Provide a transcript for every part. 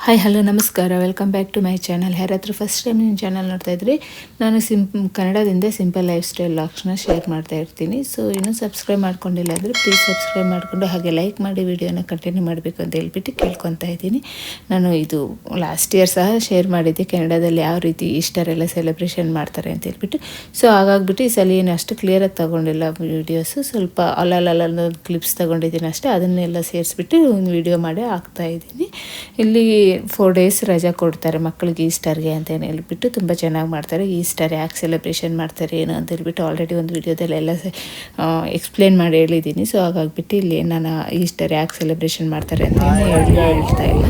Hi hello ನಮಸ್ಕಾರ, welcome back to my channel. ಯಾರಾದರೂ first time ನಿಮ್ಮ ಚಾನಲ್ ನೋಡ್ತಾ ಇದ್ರಿ, ನಾನು ಕನ್ನಡದಿಂದ ಸಿಂಪಲ್ ಲೈಫ್ ಸ್ಟೈಲ್ ವ್ಲಾಗ್ಸ್ನ ಶೇರ್ ಮಾಡ್ತಾ ಇರ್ತೀನಿ. ಸೊ ಇನ್ನೂ ಸಬ್ಸ್ಕ್ರೈಬ್ ಮಾಡ್ಕೊಂಡಿಲ್ಲ ಅಂದರೆ ಪ್ಲೀಸ್ ಸಬ್ಸ್ಕ್ರೈಬ್ ಮಾಡಿಕೊಂಡು ಹಾಗೆ ಲೈಕ್ ಮಾಡಿ ವಿಡಿಯೋನ ಕಂಟಿನ್ಯೂ ಮಾಡಬೇಕು ಅಂತ ಹೇಳ್ಬಿಟ್ಟು ಕೇಳ್ಕೊತಾ ಇದ್ದೀನಿ. ನಾನು ಇದು ಲಾಸ್ಟ್ ಇಯರ್ ಸಹ ಶೇರ್ ಮಾಡಿದ್ದೆ ಕನ್ನಡದಲ್ಲಿ ಯಾವ ರೀತಿ ಈಸ್ಟರ್ ಎಲ್ಲ ಸೆಲೆಬ್ರೇಷನ್ ಮಾಡ್ತಾರೆ ಅಂತ ಹೇಳ್ಬಿಟ್ಟು. ಸೊ ಹಾಗಾಗ್ಬಿಟ್ಟು ಈ ಸಲ ಏನು ಅಷ್ಟು ಕ್ಲಿಯರಾಗಿ ತೊಗೊಂಡಿಲ್ಲ ವೀಡಿಯೋಸು, ಸ್ವಲ್ಪ ಅಲ್ಲಲ್ಲೊಂದು ಕ್ಲಿಪ್ಸ್ ತೊಗೊಂಡಿದ್ದೀನಿ ಅಷ್ಟೇ. ಅದನ್ನೆಲ್ಲ ಸೇರಿಸ್ಬಿಟ್ಟು ಒಂದು ವಿಡಿಯೋ ಮಾಡಿ ಹಾಕ್ತಾಯಿದ್ದೀನಿ. ಇಲ್ಲಿ 4 days ರಜಾ ಕೊಡ್ತಾರೆ ಮಕ್ಕಳಿಗೆ ಈಸ್ಟರ್ಗೆ ಅಂತ ಹೇಳ್ಬಿಟ್ಟು. ತುಂಬ ಚೆನ್ನಾಗಿ ಮಾಡ್ತಾರೆ. ಈಸ್ಟರ್ ಯಾಕೆ ಸೆಲೆಬ್ರೇಷನ್ ಮಾಡ್ತಾರೆ ಏನು ಅಂತ ಹೇಳ್ಬಿಟ್ಟು ಆಲ್ರೆಡಿ ಒಂದು ವಿಡಿಯೋದಲ್ಲೆಲ್ಲ ಎಕ್ಸ್ಪ್ಲೇನ್ ಮಾಡಿ ಹೇಳಿದ್ದೀನಿ. ಸೊ ಹಾಗಾಗ್ಬಿಟ್ಟು ಇಲ್ಲಿ ನಾನು ಈಸ್ಟರ್ ಯಾಕೆ ಸೆಲೆಬ್ರೇಷನ್ ಮಾಡ್ತಾರೆ ಅಂತ ಹೇಳ್ತಾ ಇಲ್ಲ.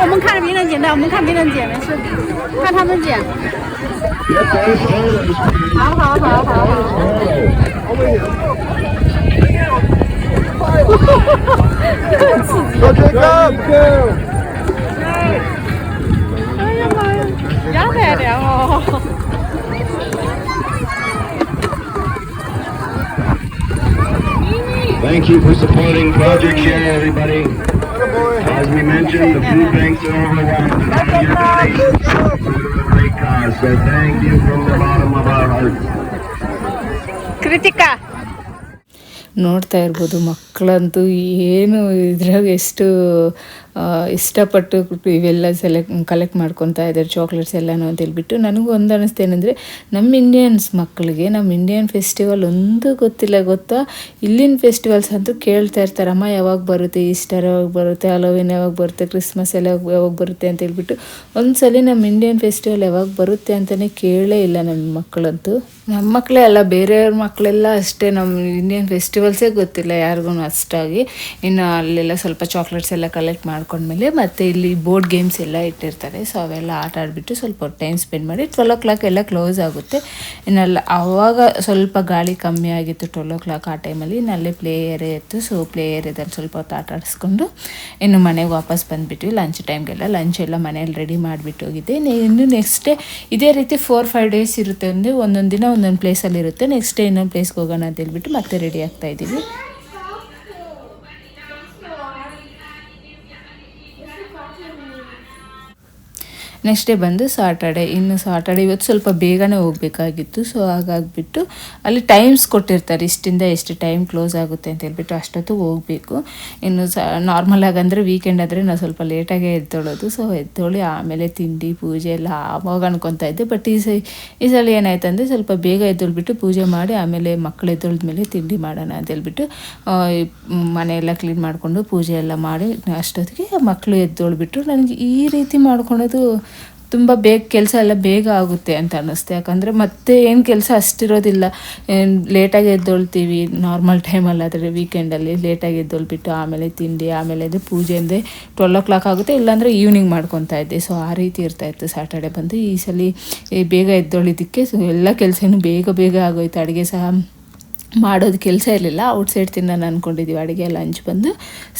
我们看别人剪的，我们看别人剪没事，看他们剪。好。哎呀妈呀，要太亮哦。Thank you for supporting Project Share, everybody. As we mentioned, the food banks are overwhelmed. Your donations to a great cause. So thank you from the bottom of our hearts. Kritika. ನೋಡ್ತಾ ಇರ್ಬೋದು, ಮಕ್ಕಳಂತೂ ಏನು ಇದ್ರಾಗ ಎಷ್ಟು ಇಷ್ಟಪಟ್ಟು ಇವೆಲ್ಲ collect ಮಾಡ್ಕೊತಾ ಇದ್ದಾರೆ chocolates ಎಲ್ಲನೂ ಅಂತ ಹೇಳ್ಬಿಟ್ಟು. ನನಗೂ ಒಂದು ಅನ್ನಿಸ್ತೇನೆಂದರೆ, ನಮ್ಮ ಇಂಡಿಯನ್ಸ್ ಮಕ್ಕಳಿಗೆ ನಮ್ಮ ಇಂಡಿಯನ್ ಫೆಸ್ಟಿವಲ್ ಒಂದು ಗೊತ್ತಿಲ್ಲ ಗೊತ್ತಾ. ಇಲ್ಲಿನ ಫೆಸ್ಟಿವಲ್ಸ್ ಅಂತೂ ಕೇಳ್ತಾ ಇರ್ತಾರೆ, ಅಮ್ಮ ಯಾವಾಗ ಬರುತ್ತೆ, ಈಸ್ಟರ್ ಯಾವಾಗ ಬರುತ್ತೆ, ಹಲೋವಿನ್ ಯಾವಾಗ ಬರುತ್ತೆ, ಕ್ರಿಸ್ಮಸ್ ಎಲ್ಲ ಯಾವಾಗ ಬರುತ್ತೆ ಅಂತ ಹೇಳ್ಬಿಟ್ಟು. ಒಂದ್ಸಲಿ ನಮ್ಮ ಇಂಡಿಯನ್ ಫೆಸ್ಟಿವಲ್ ಯಾವಾಗ ಬರುತ್ತೆ ಅಂತಲೇ ಕೇಳೇ ಇಲ್ಲ ನಮ್ಮ ಮಕ್ಕಳಂತೂ. ನಮ್ಮ ಮಕ್ಕಳೇ ಅಲ್ಲ, ಬೇರೆಯವ್ರ ಮಕ್ಕಳೆಲ್ಲ ಅಷ್ಟೇ, ನಮ್ಮ ಇಂಡಿಯನ್ ಫೆಸ್ಟಿವಲ್ಸೇ ಗೊತ್ತಿಲ್ಲ ಯಾರಿಗೂ ಅಷ್ಟಾಗಿ. ಇನ್ನು ಅಲ್ಲೆಲ್ಲ ಸ್ವಲ್ಪ ಚಾಕ್ಲೇಟ್ಸ್ ಎಲ್ಲ ಕಲೆಕ್ಟ್ ಮಾಡ್ಕೊಂಡ್ಮೇಲೆ ಮತ್ತೆ ಇಲ್ಲಿ ಬೋರ್ಡ್ ಗೇಮ್ಸ್ ಎಲ್ಲ ಇಟ್ಟಿರ್ತಾರೆ. ಸೊ ಅವೆಲ್ಲ ಆಟ ಆಡಿಬಿಟ್ಟು ಸ್ವಲ್ಪ ಟೈಮ್ ಸ್ಪೆಂಡ್ ಮಾಡಿ 12 o'clock ಎಲ್ಲ ಕ್ಲೋಸ್ ಆಗುತ್ತೆ. ಇನ್ನೆಲ್ಲ ಆವಾಗ ಸ್ವಲ್ಪ ಗಾಳಿ ಕಮ್ಮಿ ಆಗಿತ್ತು 12 o'clock ಆ ಟೈಮಲ್ಲಿ. ಇನ್ನಲ್ಲೇ ಪ್ಲೇ ಏರಿಯಾ ಇತ್ತು. ಸೊ ಪ್ಲೇ ಏರಿಯಾದಲ್ಲಿ ಸ್ವಲ್ಪ ಹೊತ್ತು ಆಟ ಆಡಿಸ್ಕೊಂಡು ಇನ್ನು ಮನೆಗೆ ವಾಪಸ್ ಬಂದುಬಿಟ್ವಿ. ಲಂಚ್ ಟೈಮ್ಗೆಲ್ಲ ಲಂಚ್ ಎಲ್ಲ ಮನೇಲಿ ರೆಡಿ ಮಾಡಿಬಿಟ್ಟು ಹೋಗಿದ್ದೆ. ಇನ್ನು ನೆಕ್ಸ್ಟ್ ಡೇ ಇದೇ ರೀತಿ 4-5 days ಇರುತ್ತೆ. ಅಂದರೆ ಒಂದೊಂದು ದಿನ ಒಂದೊಂದು ಪ್ಲೇಸಲ್ಲಿ ಇರುತ್ತೆ. ನೆಕ್ಸ್ಟ್ ಡೇ ಇನ್ನೊಂದು ಪ್ಲೇಸ್ಗೆ ಹೋಗೋಣ ಅಂತ ಹೇಳ್ಬಿಟ್ಟು ಮತ್ತೆ ರೆಡಿ ಆಗ್ತಾಯಿದ್ದೀವಿ. ನೆಕ್ಸ್ಟ್ ಡೇ ಬಂದು ಸಾಟರ್ಡೆ. ಇನ್ನು ಸಾಟರ್ಡೆ ಇವತ್ತು ಸ್ವಲ್ಪ ಬೇಗನೆ ಹೋಗಬೇಕಾಗಿತ್ತು. ಸೊ ಹಾಗಾಗಿಬಿಟ್ಟು ಅಲ್ಲಿ ಟೈಮ್ಸ್ ಕೊಟ್ಟಿರ್ತಾರೆ, ಇಷ್ಟಿಂದ ಎಷ್ಟು ಟೈಮ್ ಕ್ಲೋಸ್ ಆಗುತ್ತೆ ಅಂತ ಹೇಳ್ಬಿಟ್ಟು ಅಷ್ಟೊತ್ತು ಹೋಗಬೇಕು. ಇನ್ನು ನಾರ್ಮಲ್ ಆಗಂದರೆ ವೀಕೆಂಡ್ ಆದರೆ ನಾವು ಸ್ವಲ್ಪ ಲೇಟಾಗೇ ಎದ್ದೊಳೋದು. ಸೊ ಎದ್ದೊಳಿ ಆಮೇಲೆ ತಿಂಡಿ ಪೂಜೆ ಎಲ್ಲ ಆವಾಗ ಅನ್ಕೊತಾ ಇದ್ದೆ. ಬಟ್ ಈ ಸಲ ಏನಾಯ್ತು ಅಂದರೆ ಸ್ವಲ್ಪ ಬೇಗ ಎದ್ದೊಳ್ಬಿಟ್ಟು ಪೂಜೆ ಮಾಡಿ ಆಮೇಲೆ ಮಕ್ಕಳು ಎದ್ದೊಳ್ದ್ಮೇಲೆ ತಿಂಡಿ ಮಾಡೋಣ ಅಂತ ಹೇಳ್ಬಿಟ್ಟು ಮನೆಯೆಲ್ಲ ಕ್ಲೀನ್ ಮಾಡಿಕೊಂಡು ಪೂಜೆ ಎಲ್ಲ ಮಾಡಿ ಅಷ್ಟೊತ್ತಿಗೆ ಮಕ್ಕಳು ಎದ್ದೊಳ್ಬಿಟ್ರು. ನನಗೆ ಈ ರೀತಿ ಮಾಡ್ಕೊಳೋದು ತುಂಬ ಕೆಲಸ ಎಲ್ಲ ಬೇಗ ಆಗುತ್ತೆ ಅಂತ ಅನ್ನಿಸ್ತೆ. ಯಾಕಂದರೆ ಮತ್ತೆ ಏನು ಕೆಲಸ ಅಷ್ಟಿರೋದಿಲ್ಲ. ಲೇಟಾಗಿ ಎದ್ದೊಳ್ತೀವಿ ನಾರ್ಮಲ್ ಟೈಮಲ್ಲಾದರೆ. ವೀಕೆಂಡಲ್ಲಿ ಲೇಟಾಗಿ ಎದ್ದೊಳ್ಬಿಟ್ಟು ಆಮೇಲೆ ತಿಂಡಿ ಆಮೇಲೆ ಇದು ಪೂಜೆ ಅಂದರೆ 12 o'clock ಆಗುತ್ತೆ, ಇಲ್ಲಾಂದರೆ ಈವ್ನಿಂಗ್ ಮಾಡ್ಕೊತಾ ಇದ್ದೆ. ಸೊ ಆ ರೀತಿ ಇರ್ತಾಯಿತ್ತು ಸಾಟರ್ಡೆ ಬಂದು. ಈ ಸಲ ಬೇಗ ಎದ್ದೊಳಿದ್ದಕ್ಕೆ ಸೊ ಎಲ್ಲ ಕೆಲಸನೂ ಬೇಗ ಆಗೋಯ್ತು. ಅಡುಗೆ ಸಹ ಮಾಡೋದು ಕೆಲಸ ಇರಲಿಲ್ಲ, ಔಟ್ಸೈಡ್ ತಿನ್ನೋಣ ಅಂದ್ಕೊಂಡಿದ್ದೀವಿ ಅಡುಗೆ ಲಂಚ್ ಬಂದು.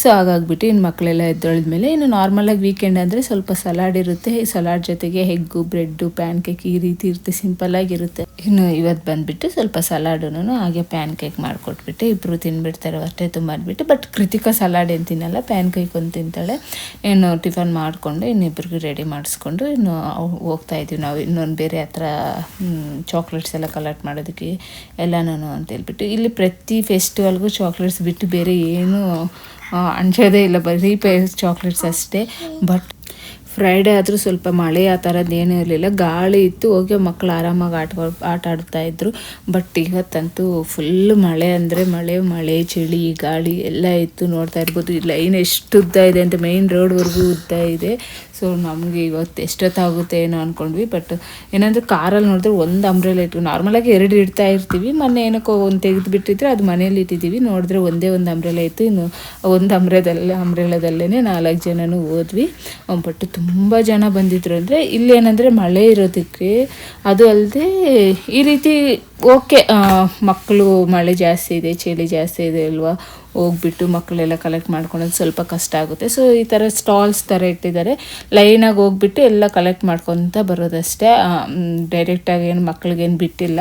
ಸೊ ಹಾಗಾಗ್ಬಿಟ್ಟು ಇನ್ನು ಮಕ್ಕಳೆಲ್ಲ ಎದ್ದೊಳಿದ್ಮೇಲೆ ಇನ್ನು ನಾರ್ಮಲಾಗಿ ವೀಕೆಂಡ್ ಅಂದರೆ ಸ್ವಲ್ಪ ಸಲಾಡ್ ಇರುತ್ತೆ. ಸಲಾಡ್ ಜೊತೆಗೆ ಎಗ್ಗು ಬ್ರೆಡ್ಡು ಪ್ಯಾನ್ ಕೇಕ್ ಈ ರೀತಿ ಇರುತ್ತೆ, ಸಿಂಪಲ್ಲಾಗಿರುತ್ತೆ. ಇನ್ನು ಇವತ್ತು ಬಂದುಬಿಟ್ಟು ಸ್ವಲ್ಪ ಸಲಾಡನ್ನು ಹಾಗೆ ಪ್ಯಾನ್ ಕೇಕ್ ಮಾಡಿಕೊಟ್ಬಿಟ್ಟು ಇಬ್ಬರು ತಿನ್ಬಿಡ್ತಾರೆ ಅಷ್ಟೇ ತುಂಬ ಅಂದ್ಬಿಟ್ಟು. ಬಟ್ ಕೃತಿಕಾ ಸಲಾಡ್ ಏನು ತಿನ್ನಲ್ಲ, ಪ್ಯಾನ್ ಕೇಕ್ ಒಂದು ತಿಂತಾಳೆ. ಇನ್ನು ಟಿಫನ್ ಮಾಡಿಕೊಂಡು ಇನ್ನಿಬ್ಬರಿಗೂ ರೆಡಿ ಮಾಡಿಸ್ಕೊಂಡು ಇನ್ನು ಹೋಗ್ತಾಯಿದ್ದೀವಿ ನಾವು ಇನ್ನೊಂದು ಬೇರೆ ಹತ್ರ ಚಾಕ್ಲೇಟ್ಸ್ ಎಲ್ಲ ಕಲೆಕ್ಟ್ ಮಾಡೋದಕ್ಕೆ ಎಲ್ಲನೂ ಅಂತ ಹೇಳ್ಬಿಟ್ಟು. ಇಲ್ಲಿ ಪ್ರತಿ ಫೆಸ್ಟಿವಲ್ಗೂ ಚಾಕ್ಲೇಟ್ಸ್ ಬಿಟ್ಟು ಬೇರೆ ಏನು ಅಂಜೋದೇ ಇಲ್ಲ, ಬರೀ ಚಾಕ್ಲೇಟ್ಸ್ ಅಷ್ಟೇ. ಬಟ್ ಫ್ರೈಡೇ ಆದರೂ ಸ್ವಲ್ಪ ಮಳೆ ಆ ಥರದ್ದು ಏನೂ ಇರಲಿಲ್ಲ, ಗಾಳಿ ಇತ್ತು, ಹೋಗಿ ಮಕ್ಕಳು ಆರಾಮಾಗಿ ಆಟ ಆಡ್ತಾಯಿದ್ರು. ಬಟ್ ಇವತ್ತಂತೂ ಫುಲ್ಲು ಮಳೆ ಅಂದರೆ ಮಳೆ ಚಳಿ ಗಾಳಿ ಎಲ್ಲ ಇತ್ತು. ನೋಡ್ತಾ ಇರ್ಬೋದು ಈ ಲೈನ್ ಎಷ್ಟು ಉದ್ದ ಇದೆ ಅಂತ, ಮೇಯ್ನ್ ರೋಡ್ವರೆಗೂ ಉದ್ದ ಇದೆ. ಸೊ ನಮಗೆ ಇವತ್ತು ಎಷ್ಟೊತ್ತಾಗುತ್ತೆ ಏನೋ ಅಂದ್ಕೊಂಡ್ವಿ. ಬಟ್ ಏನಂದರೆ ಕಾರಲ್ಲಿ ನೋಡಿದ್ರೆ ಒಂದು ಅಂಬ್ರೆಲ್ಲ ಇಟ್ಟು, ನಾರ್ಮಲಾಗಿ 2 ಇಡ್ತಾ ಇರ್ತೀವಿ, ಮೊನ್ನೆ ಏನಕ್ಕೋ ಒಂದು ತೆಗೆದುಬಿಟ್ಟಿದ್ರೆ ಅದು ಮನೇಲಿ ಇಟ್ಟಿದ್ದೀವಿ. ನೋಡಿದ್ರೆ ಒಂದೇ ಒಂದು ಅಂಬ್ರೆಲ್ಲ ಇತ್ತು, ಇನ್ನು ಒಂದು ಅಂಬ್ರೆಲದಲ್ಲೇ 4 ಜನನೂ ಹೋದ್ವಿ. ಬಟ್ ತುಂಬ ಜನ ಬಂದಿದ್ರು. ಅಂದರೆ ಇಲ್ಲೇನಂದರೆ ಮಳೆ ಇರೋದಕ್ಕೆ, ಅದು ಅಲ್ಲದೆ ಈ ರೀತಿ ಓಕೆ ಮಕ್ಕಳು ಮಳೆ ಜಾಸ್ತಿ ಇದೆ ಚಳಿ ಜಾಸ್ತಿ ಇದೆ ಅಲ್ವಾ, ಹೋಗ್ಬಿಟ್ಟು ಮಕ್ಕಳೆಲ್ಲ ಕಲೆಕ್ಟ್ ಮಾಡ್ಕೊಳೋದು ಸ್ವಲ್ಪ ಕಷ್ಟ ಆಗುತ್ತೆ. ಸೊ ಈ ಥರ ಸ್ಟಾಲ್ಸ್ ಥರ ಇಟ್ಟಿದ್ದಾರೆ, ಲೈನಾಗಿ ಹೋಗ್ಬಿಟ್ಟು ಎಲ್ಲ ಕಲೆಕ್ಟ್ ಮಾಡ್ಕೊತ ಬರೋದಷ್ಟೇ, ಡೈರೆಕ್ಟಾಗಿ ಏನು ಮಕ್ಳಿಗೇನು ಬಿಟ್ಟಿಲ್ಲ.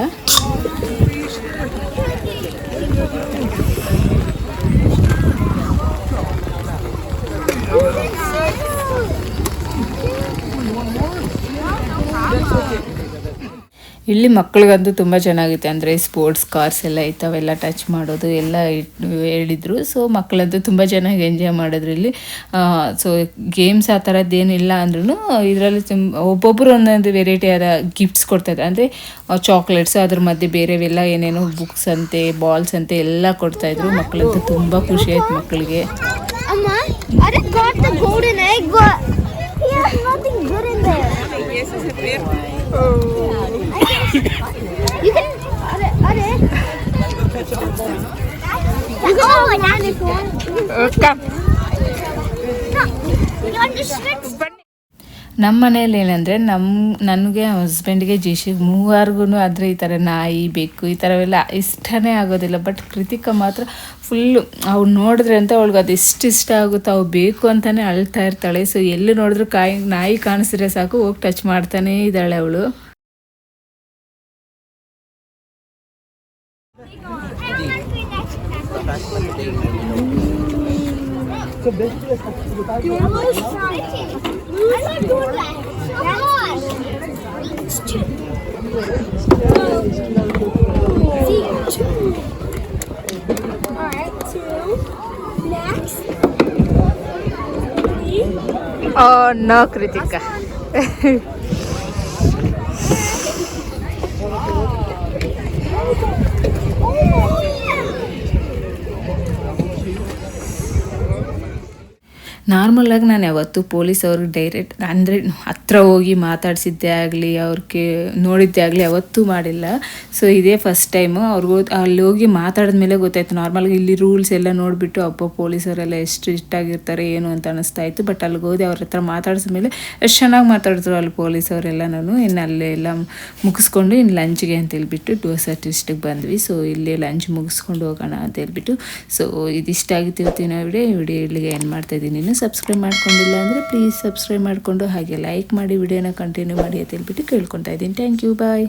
ಇಲ್ಲಿ ಮಕ್ಳಿಗಂತೂ ತುಂಬ ಚೆನ್ನಾಗಿತ್ತು. ಅಂದರೆ ಸ್ಪೋರ್ಟ್ಸ್ ಕಾರ್ಸ್ ಎಲ್ಲ ಇತ್ತು, ಅವೆಲ್ಲ ಟಚ್ ಮಾಡೋದು ಎಲ್ಲ ಹೇಳಿದರು. ಸೊ ಮಕ್ಕಳಂತೂ ತುಂಬ ಚೆನ್ನಾಗಿ ಎಂಜಾಯ್ ಮಾಡಿದ್ರು ಇಲ್ಲಿ. ಸೊ ಗೇಮ್ಸ್ ಆ ಥರದ್ದೇನಿಲ್ಲ ಅಂದ್ರೂ ಇದರಲ್ಲಿ ಒಬ್ಬೊಬ್ಬರು ಒಂದೊಂದು ವೆರೈಟಿ ಆದ ಗಿಫ್ಟ್ಸ್ ಕೊಡ್ತಾಯಿದ್ರು. ಅಂದರೆ ಚಾಕ್ಲೇಟ್ಸ್, ಅದ್ರ ಮಧ್ಯೆ ಬೇರೆವೆಲ್ಲ ಏನೇನೋ ಬುಕ್ಸ್ ಅಂತೆ, ಬಾಲ್ಸ್ ಅಂತೆ ಎಲ್ಲ ಕೊಡ್ತಾಯಿದ್ರು. ಮಕ್ಕಳಂತೂ ತುಂಬ ಖುಷಿ ಆಯ್ತು ಮಕ್ಕಳಿಗೆ. You can. You can hold banana if you want. Come. No, you want the strips? ನಮ್ಮ ಮನೇಲಿ ಏನಂದರೆ ನನಗೆ ಹಸ್ಬೆಂಡ್ಗೆ ಜೇಶಿಗೆ ಮೂವರ್ಗೂ ಆದರೆ ಈ ಥರ ನಾಯಿ ಬೆಕ್ಕು ಈ ಥರವೆಲ್ಲ ಇಷ್ಟನೇ ಆಗೋದಿಲ್ಲ. ಬಟ್ ಕೃತಿಕಾ ಮಾತ್ರ ಫುಲ್ಲು ಅವ್ಳು ನೋಡಿದ್ರೆ ಅಂತ ಅವಳಿಗೆ ಅದು ಇಷ್ಟ ಆಗುತ್ತೆ, ಅವು ಬೇಕು ಅಂತಲೇ ಅಳ್ತಾ ಇರ್ತಾಳೆ. ಸೊ ಎಲ್ಲಿ ನೋಡಿದ್ರು ನಾಯಿ ಕಾಣಿಸಿದ್ರೆ ಸಾಕು ಹೋಗಿ ಟಚ್ ಮಾಡ್ತಾನೇ ಇದ್ದಾಳೆ ಅವಳು. Oh no, Kritika. ನಾರ್ಮಲಾಗಿ ನಾನು ಯಾವತ್ತೂ ಪೊಲೀಸ್ ಅವ್ರಿಗೆ ಡೈರೆಕ್ಟ್ ಅಂದರೆ ಹತ್ರ ಹೋಗಿ ಮಾತಾಡಿಸಿದ್ದೇ ಆಗಲಿ ಅವ್ರಿಗೆ ನೋಡಿದ್ದೇ ಆಗಲಿ ಯಾವತ್ತೂ ಮಾಡಿಲ್ಲ. ಸೊ ಇದೇ ಫಸ್ಟ್ ಟೈಮು ಅವ್ರಿಗೂ ಅಲ್ಲಿ ಹೋಗಿ ಮಾತಾಡಿದ್ಮೇಲೆ ಗೊತ್ತಾಯ್ತು. ನಾರ್ಮಲ್ಗೆ ಇಲ್ಲಿ ರೂಲ್ಸ್ ಎಲ್ಲ ನೋಡಿಬಿಟ್ಟು ಅಪ್ಪ ಪೊಲೀಸರೆಲ್ಲ ಎಷ್ಟು ಇಷ್ಟಾಗಿರ್ತಾರೆ ಏನು ಅಂತ ಅನ್ನಿಸ್ತಾ ಇತ್ತು. ಬಟ್ ಅಲ್ಲಿಗೆ ಹೋಗಿ ಅವ್ರ ಹತ್ರ ಮಾತಾಡಿದ್ಮೇಲೆ ಎಷ್ಟು ಚೆನ್ನಾಗಿ ಮಾತಾಡಿದ್ರು ಅಲ್ಲಿ ಪೊಲೀಸವರೆಲ್ಲನೂ. ಇನ್ನು ಅಲ್ಲೇ ಎಲ್ಲ ಮುಗಿಸ್ಕೊಂಡು ಇನ್ನು ಲಂಚ್ಗೆ ಅಂತ ಹೇಳ್ಬಿಟ್ಟು ಡೋಸಾ ಟಿಸ್ಟಿಗೆ ಬಂದ್ವಿ. ಸೊ ಇಲ್ಲೇ ಲಂಚ್ ಮುಗಿಸ್ಕೊಂಡು ಹೋಗೋಣ ಅಂತ ಹೇಳ್ಬಿಟ್ಟು. ಸೊ ಇದಿಷ್ಟ ಆಗಿತ್ತು ಇವತ್ತಿನ ವಿಡಿಯೋ ಇಲ್ಲಿಗೆ ಏನು ಮಾಡ್ತಾಯಿದ್ದೀನಿ. ಸಬ್ಸ್ಕ್ರೈಬ್ ಮಾಡ್ಕೊಂಡಿಲ್ಲ ಅಂದರೆ ಪ್ಲೀಸ್ ಸಬ್ಸ್ಕ್ರೈಬ್ ಮಾಡಿಕೊಂಡು ಹಾಗೆ ಲೈಕ್ ಮಾಡಿ ವಿಡಿಯೋನ ಕಂಟಿನ್ಯೂ ಮಾಡಿ ಅಂತ ಹೇಳ್ಬಿಟ್ಟು ಕೇಳ್ಕೊತಾ ಇದ್ದೀನಿ. Thank you, bye.